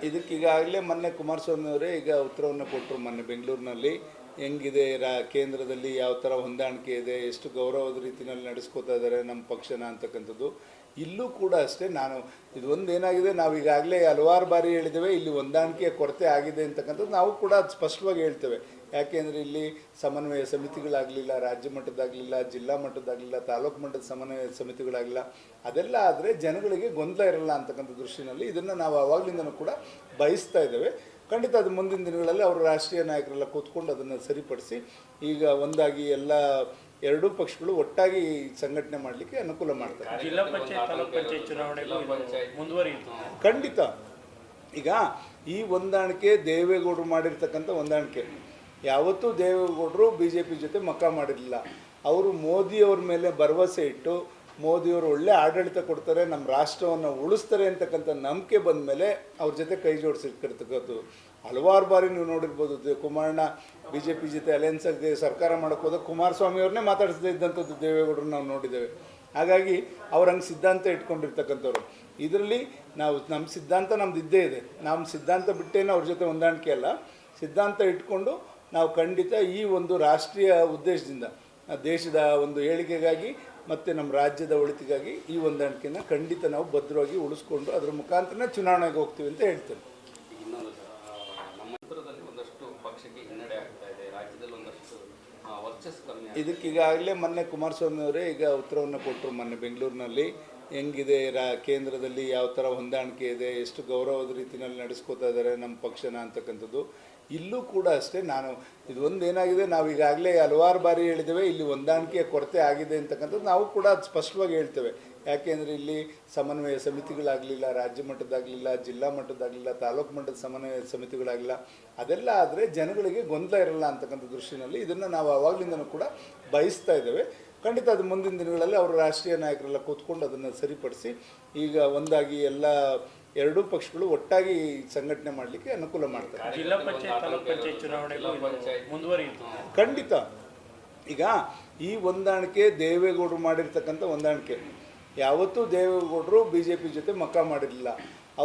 ಇದಕ್ಕೆ ಈಗಾಗಲೇ ಮೊನ್ನೆ ಕುಮಾರಸ್ವಾಮಿ ಅವರೇ ಈಗ ಉತ್ತರವನ್ನು ಕೊಟ್ಟರು. ಮೊನ್ನೆ ಬೆಂಗಳೂರಿನಲ್ಲಿ ಹೆಂಗಿದೆ ಕೇಂದ್ರದಲ್ಲಿ ಯಾವ ಥರ ಹೊಂದಾಣಿಕೆ ಇದೆ, ಎಷ್ಟು ಗೌರವದ ರೀತಿಯಲ್ಲಿ ನಡೆಸ್ಕೋತಾ ಇದ್ದಾರೆ ನಮ್ಮ ಪಕ್ಷನ ಅಂತಕ್ಕಂಥದ್ದು. ಇಲ್ಲೂ ಕೂಡ ಅಷ್ಟೇ, ನಾನು ಇದೊಂದು ಏನಾಗಿದೆ, ನಾವು ಈಗಾಗಲೇ ಹಲವಾರು ಬಾರಿ ಹೇಳಿದ್ದೇವೆ, ಇಲ್ಲಿ ಹೊಂದಾಣಿಕೆಯ ಕೊರತೆ ಆಗಿದೆ ಅಂತಕ್ಕಂಥದ್ದು ನಾವು ಕೂಡ ಅದು ಸ್ಪಷ್ಟವಾಗಿ ಹೇಳ್ತೇವೆ. ಯಾಕೆಂದರೆ ಇಲ್ಲಿ ಸಮನ್ವಯ ಸಮಿತಿಗಳಾಗಲಿಲ್ಲ, ರಾಜ್ಯ ಮಟ್ಟದಾಗಲಿಲ್ಲ, ಜಿಲ್ಲಾ ಮಟ್ಟದಾಗಲಿಲ್ಲ, ತಾಲೂಕು ಮಟ್ಟದ ಸಮನ್ವಯ ಸಮಿತಿಗಳಾಗಲಿಲ್ಲ. ಅದೆಲ್ಲ ಆದರೆ ಜನಗಳಿಗೆ ಗೊಂದಲ ಇರಲ್ಲ ಅಂತಕ್ಕಂಥ ದೃಷ್ಟಿನಲ್ಲಿ ಇದನ್ನು ನಾವು ಆವಾಗಲಿಂದನೂ ಕೂಡ ಬಯಸ್ತಾ ಇದ್ದೇವೆ. ಖಂಡಿತ ಅದು ಮುಂದಿನ ದಿನಗಳಲ್ಲಿ ಅವರು ರಾಷ್ಟ್ರೀಯ ನಾಯಕರೆಲ್ಲ ಕೂತ್ಕೊಂಡು ಅದನ್ನು ಸರಿಪಡಿಸಿ ಈಗ ಒಂದಾಗಿ ಎಲ್ಲ ಎರಡೂ ಪಕ್ಷಗಳು ಒಟ್ಟಾಗಿ ಸಂಘಟನೆ ಮಾಡಲಿಕ್ಕೆ ಅನುಕೂಲ ಮಾಡ್ತಾರೆ. ಜಿಲ್ಲಾ ಪಂಚಾಯತ್ ತಾಲೂಕು ಪಂಚಾಯತ್ ಚುನಾವಣೆಗೂ ಮುಂದುವರಿಯಿತು. ಖಂಡಿತ ಈಗ ಈ ಹೊಂದಾಣಿಕೆ ದೇವೇಗೌಡರು ಮಾಡಿರ್ತಕ್ಕಂಥ ಹೊಂದಾಣಿಕೆ. ಯಾವತ್ತೂ ದೇವೇಗೌಡರು BJP ಜೊತೆ ಮಕ್ಕ ಮಾಡಿರಲಿಲ್ಲ. ಅವರು ಮೋದಿಯವ್ರ ಮೇಲೆ ಭರವಸೆ ಇಟ್ಟು ಮೋದಿಯವರು ಒಳ್ಳೆ ಆಡಳಿತ ಕೊಡ್ತಾರೆ, ನಮ್ಮ ರಾಷ್ಟ್ರವನ್ನು ಉಳಿಸ್ತಾರೆ ಅಂತಕ್ಕಂಥ ನಂಬಿಕೆ ಬಂದ ಮೇಲೆ ಅವ್ರ ಜೊತೆ ಕೈ ಜೋಡಿಸಿರ್ತಕ್ಕಂಥದ್ದು. ಹಲವಾರು ಬಾರಿ ನೀವು ನೋಡಿರ್ಬೋದು, ಕುಮಾರಣ್ಣ BJP ಜೊತೆ ಅಲಯನ್ಸ್ ಆಗಿ ಸರ್ಕಾರ ಮಾಡೋಕ್ಕೆ ಹೋದಾಗ ಕುಮಾರಸ್ವಾಮಿ ಅವ್ರನ್ನೇ ಮಾತಾಡಿಸದೇ ಇದ್ದಂಥದ್ದು ದೇವೇಗೌಡರು ನಾವು ನೋಡಿದ್ದೇವೆ. ಹಾಗಾಗಿ ಅವ್ರು ಹಂಗೆ ಸಿದ್ಧಾಂತ ಇಟ್ಕೊಂಡಿರ್ತಕ್ಕಂಥವ್ರು. ಇದರಲ್ಲಿ ನಾವು ನಮ್ಮ ಸಿದ್ಧಾಂತ ನಮ್ದು ಇದ್ದೇ ಇದೆ. ನಮ್ಮ ಸಿದ್ಧಾಂತ ಬಿಟ್ಟೇನೋ ಅವ್ರ ಜೊತೆ ಹೊಂದಾಣಿಕೆ ಅಲ್ಲ, ಸಿದ್ಧಾಂತ ಇಟ್ಕೊಂಡು ನಾವು ಖಂಡಿತ ಈ ಒಂದು ರಾಷ್ಟ್ರೀಯ ಉದ್ದೇಶದಿಂದ ದೇಶದ ಒಂದು ಏಳಿಗೆಗಾಗಿ ಮತ್ತು ನಮ್ಮ ರಾಜ್ಯದ ಒಳಿತಿಗಾಗಿ ಈ ಹೊಂದಾಣಿಕೆಯನ್ನು ಖಂಡಿತ ನಾವು ಭದ್ರವಾಗಿ ಉಳಿಸ್ಕೊಂಡು ಅದರ ಮುಖಾಂತರ ಚುನಾವಣೆಗೆ ಹೋಗ್ತೀವಿ ಅಂತ ಹೇಳ್ತೇನೆ. ಇದಕ್ಕೆ ಈಗಾಗಲೇ ಮೊನ್ನೆ ಕುಮಾರಸ್ವಾಮಿ ಅವರೇ ಈಗ ಉತ್ತರವನ್ನು ಕೊಟ್ಟರು. ಮೊನ್ನೆ ಬೆಂಗಳೂರಿನಲ್ಲಿ ಹೆಂಗಿದೆ ಕೇಂದ್ರದಲ್ಲಿ ಯಾವ ಥರ ಹೊಂದಾಣಿಕೆ ಇದೆ, ಎಷ್ಟು ಗೌರವದ ರೀತಿಯಲ್ಲಿ ನಡೆಸ್ಕೋತಾ ಇದ್ದಾರೆ ನಮ್ಮ ಪಕ್ಷನ ಅಂತಕ್ಕಂಥದ್ದು. ಇಲ್ಲೂ ಕೂಡ ಅಷ್ಟೇ, ನಾನು ಇದೊಂದು ಏನಾಗಿದೆ, ನಾವು ಈಗಾಗಲೇ ಹಲವಾರು ಬಾರಿ ಹೇಳಿದ್ದೇವೆ, ಇಲ್ಲಿ ಹೊಂದಾಣಿಕೆಯ ಕೊರತೆ ಆಗಿದೆ ಅಂತಕ್ಕಂಥದ್ದು ನಾವು ಕೂಡ ಅದು ಸ್ಪಷ್ಟವಾಗಿ ಹೇಳ್ತೇವೆ. ಯಾಕೆಂದರೆ ಇಲ್ಲಿ ಸಮನ್ವಯ ಸಮಿತಿಗಳಾಗಲಿಲ್ಲ, ರಾಜ್ಯ ಮಟ್ಟದಾಗಲಿಲ್ಲ, ಜಿಲ್ಲಾ ಮಟ್ಟದಾಗಲಿಲ್ಲ, ತಾಲೂಕು ಮಟ್ಟದ ಸಮನ್ವಯ ಸಮಿತಿಗಳಾಗಲಿಲ್ಲ. ಅದೆಲ್ಲ ಆದರೆ ಜನಗಳಿಗೆ ಗೊಂದಲ ಇರಲ್ಲ ಅಂತಕ್ಕಂಥ ದೃಷ್ಟಿನಲ್ಲಿ ಇದನ್ನು ನಾವು ಆವಾಗಲಿಂದನೂ ಕೂಡ ಬಯಸ್ತಾ ಇದ್ದೇವೆ. ಖಂಡಿತ ಅದು ಮುಂದಿನ ದಿನಗಳಲ್ಲಿ ಅವರು ರಾಷ್ಟ್ರೀಯ ನಾಯಕರೆಲ್ಲ ಕೂತ್ಕೊಂಡು ಅದನ್ನು ಸರಿಪಡಿಸಿ ಈಗ ಒಂದಾಗಿ ಎಲ್ಲ ಎರಡೂ ಪಕ್ಷಗಳು ಒಟ್ಟಾಗಿ ಸಂಘಟನೆ ಮಾಡಲಿಕ್ಕೆ ಅನುಕೂಲ ಮಾಡ್ತಾರೆ. ಜಿಲ್ಲಾ ಪಂಚಾಯತ್ ತಾಲೂಕು ಪಂಚಾಯತ್ ಚುನಾವಣೆಗೂ ಮುಂದುವರಿಯಿತು. ಖಂಡಿತ ಈಗ ಈ ಹೊಂದಾಣಿಕೆ ದೇವೇಗೌಡರು ಮಾಡಿರ್ತಕ್ಕಂಥ ಹೊಂದಾಣಿಕೆ. ಯಾವತ್ತೂ ದೇವೇಗೌಡರು BJP ಜೊತೆ ಮಕ್ಕ ಮಾಡಿರಲಿಲ್ಲ.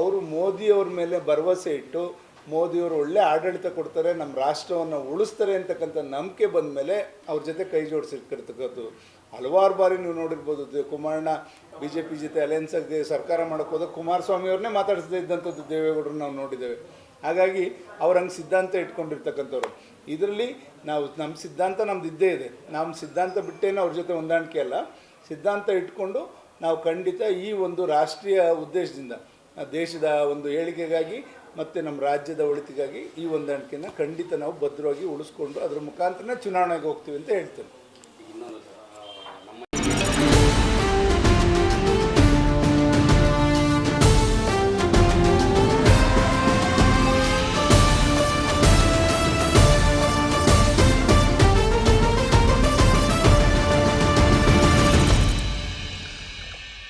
ಅವರು ಮೋದಿಯವ್ರ ಮೇಲೆ ಭರವಸೆ ಇಟ್ಟು ಮೋದಿಯವರು ಒಳ್ಳೆ ಆಡಳಿತ ಕೊಡ್ತಾರೆ, ನಮ್ಮ ರಾಷ್ಟ್ರವನ್ನು ಉಳಿಸ್ತಾರೆ ಅಂತಕ್ಕಂಥ ನಂಬಿಕೆ ಬಂದ ಮೇಲೆ ಅವ್ರ ಜೊತೆ ಕೈ ಜೋಡಿಸಿರ್ತಕ್ಕಂಥದ್ದು. ಹಲವಾರು ಬಾರಿ ನೀವು ನೋಡಿರ್ಬೋದು, ಕುಮಾರಣ್ಣ BJP ಜೊತೆ ಅಲಯನ್ಸ್ ಆಗಿ ಸರ್ಕಾರ ಮಾಡೋಕ್ಕೆ ಹೋದಾಗ ಕುಮಾರಸ್ವಾಮಿ ಅವ್ರನ್ನೇ ಮಾತಾಡಿಸದೇ ಇದ್ದಂಥದ್ದು ದೇವೇಗೌಡರು ನಾವು ನೋಡಿದ್ದೇವೆ. ಹಾಗಾಗಿ ಅವ್ರು ಹಂಗೆ ಸಿದ್ಧಾಂತ ಇಟ್ಕೊಂಡಿರ್ತಕ್ಕಂಥವ್ರು. ಇದರಲ್ಲಿ ನಾವು ನಮ್ಮ ಸಿದ್ಧಾಂತ ನಮ್ದು ಇದ್ದೇ ಇದೆ. ನಮ್ಮ ಸಿದ್ಧಾಂತ ಬಿಟ್ಟೇನೋ ಅವ್ರ ಜೊತೆ ಹೊಂದಾಣಿಕೆ ಅಲ್ಲ, ಸಿದ್ಧಾಂತ ಇಟ್ಕೊಂಡು ನಾವು ಖಂಡಿತ ಈ ಒಂದು ರಾಷ್ಟ್ರೀಯ ಉದ್ದೇಶದಿಂದ ದೇಶದ ಒಂದು ಏಳಿಗೆಗಾಗಿ ಮತ್ತು ನಮ್ಮ ರಾಜ್ಯದ ಒಳಿತಿಗಾಗಿ ಈ ಹೊಂದಾಣಿಕೆಯನ್ನು ಖಂಡಿತ ನಾವು ಭದ್ರವಾಗಿ ಉಳಿಸ್ಕೊಂಡು ಅದರ ಮುಖಾಂತರ ಚುನಾವಣೆಗೆ ಹೋಗ್ತೀವಿ ಅಂತ ಹೇಳ್ತೇನೆ.